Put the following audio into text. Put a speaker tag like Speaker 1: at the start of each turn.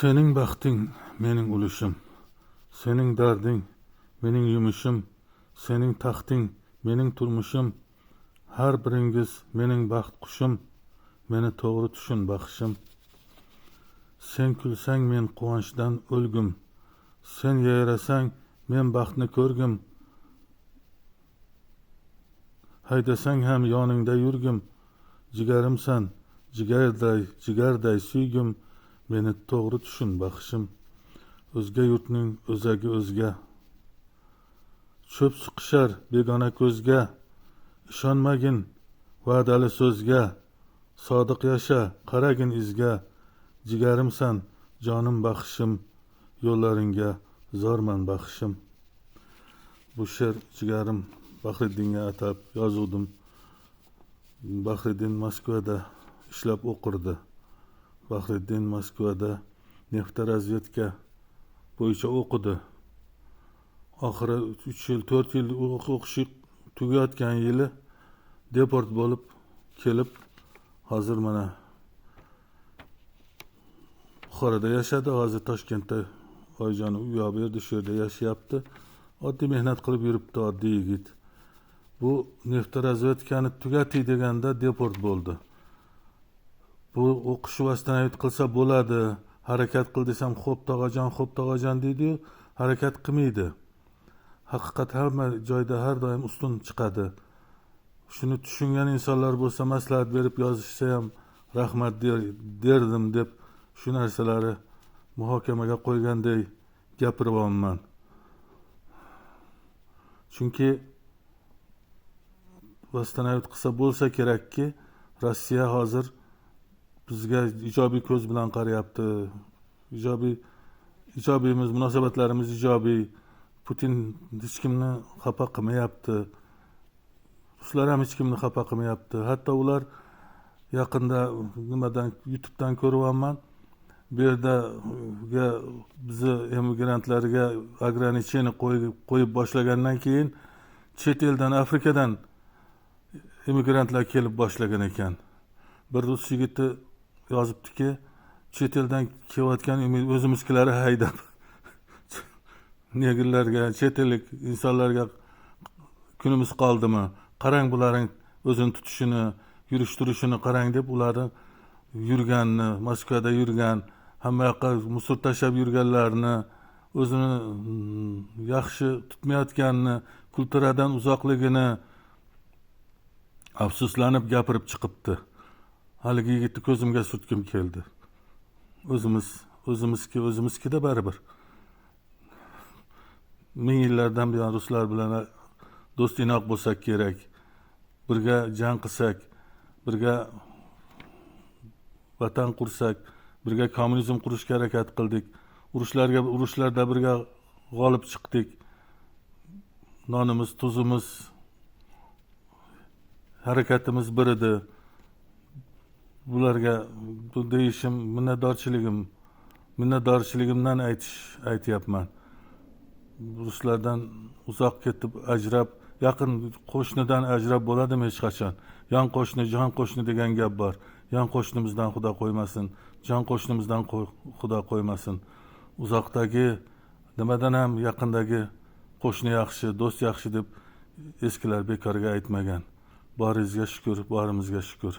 Speaker 1: Sening baxting mening ulushim, sening darding mening yumushim, sening taxting mening turmushim, har biringiz mening baxt qushim, meni to'g'ri tushun baxshim. Sen kulsang men quvonchdan o'lgum, sen yayrasang men baxtni ko'rgum, haydasang ham yoningda yurgum, jigarimsan jigarday suygum, meni to'g'ri tushun baxshim. O'zga yurtning o'zagi o'zga, cho'p suqishar begona ko'zga, ishonmagin va'dali so'zga, sodiq yasha qaragin izga, jigarimsan jonim baxshim, yo'llaringga zorman baxshim. Bu she'r jigarim Bahriddinga atab yozuvdim. Bahriddin Moskvada ishlab o'qirdi. Bahriddin Moskvada neftarazvedka bo'yicha o'qidi. Oxiri 3 yil 4 yil o'qishi tugayotgan yili deport bo'lib kelib, hozir mana Buxoroda yashadi, hozir Toshkentda oyjoni uy olib berdi, shu yerda yashayapti. Oddiy mehnat qilib yuribdi, oddiy yigit. Bu neftarazvedkani tugatay deganda deport bo'ldi. Bu o'qish vastanavit qilsa bo'ladi, harakat qil desam xo'p tog'ajon deydi-yu, harakat qilmaydi. Haqiqat hamma joyda har doim ustun chiqadi. Shuni tushungan insonlar bo'lsa maslahat berib yozishsa ham rahmat derdim deb shu narsalari muhokamaga qo'yganday gapiryapman. Chunki vastanavit qilsa bo'lsa kerakki, Rossiya hozir bizga ijobiy ko'z bilan qarayapti. Ijobiymiz, munosabatlarimiz ijobiy. Putin hech kimni xafa qilmayapti. Ruslar ham hech kimni xafa qilmayapti. Hatto ular yaqinda YouTube'dan ko'ryapman. Bu yerda bizni emigrantlarga ограничение qo'yib boshlagandan keyin chet eldan, Afrikadan emigrantlar kelib boshlagan ekan. Bir rus yigiti yozibdiki, chet eldan kelayotgan o'zimizkilari haydab negrlarga, chet ellik insonlarga kunimiz qoldimi? Qarang bularning o'zini tutishini, yurish turishini qarang deb ularni yurganni, Moskvada yurgan, hamma yoqqa musor tashlab yurganlarni, o'zini yaxshi tutmayotganini, kulturadan uzoqligini afsuslanib gapirib chiqibdi. Haligi yigitni ko'zimga surtkim keldi. O'zimizki-da baribir. Ming yillardan buyon ruslar bilan do'st inoq bo'lsak kerak. Birga jang qilsak, birga vatan qursak, birga kommunizm qurishga harakat qildik. Urushlarda birga g'olib chiqdik. Nonimiz, tuzimiz, harakatimiz bir edi. Bularga bu deyishim minnatdorchiligimdan aytyapman. Ruslardan uzoq ketib, ajrab, yaqin qo'shnidan ajrab bo'ladimi hech qachon? Yon qo'shni, jon qo'shni degan gap bor. Yon qo'shnimizdan Xudo qo'ymasin, jon qo'shnimizdan Xudo qo'ymasin. Uzoqdagi, nimadan ham yaqindagi qo'shni yaxshi, do'st yaxshi deb eskilar bekorga aytmagan. Boringizga shukr, borimizga shukr.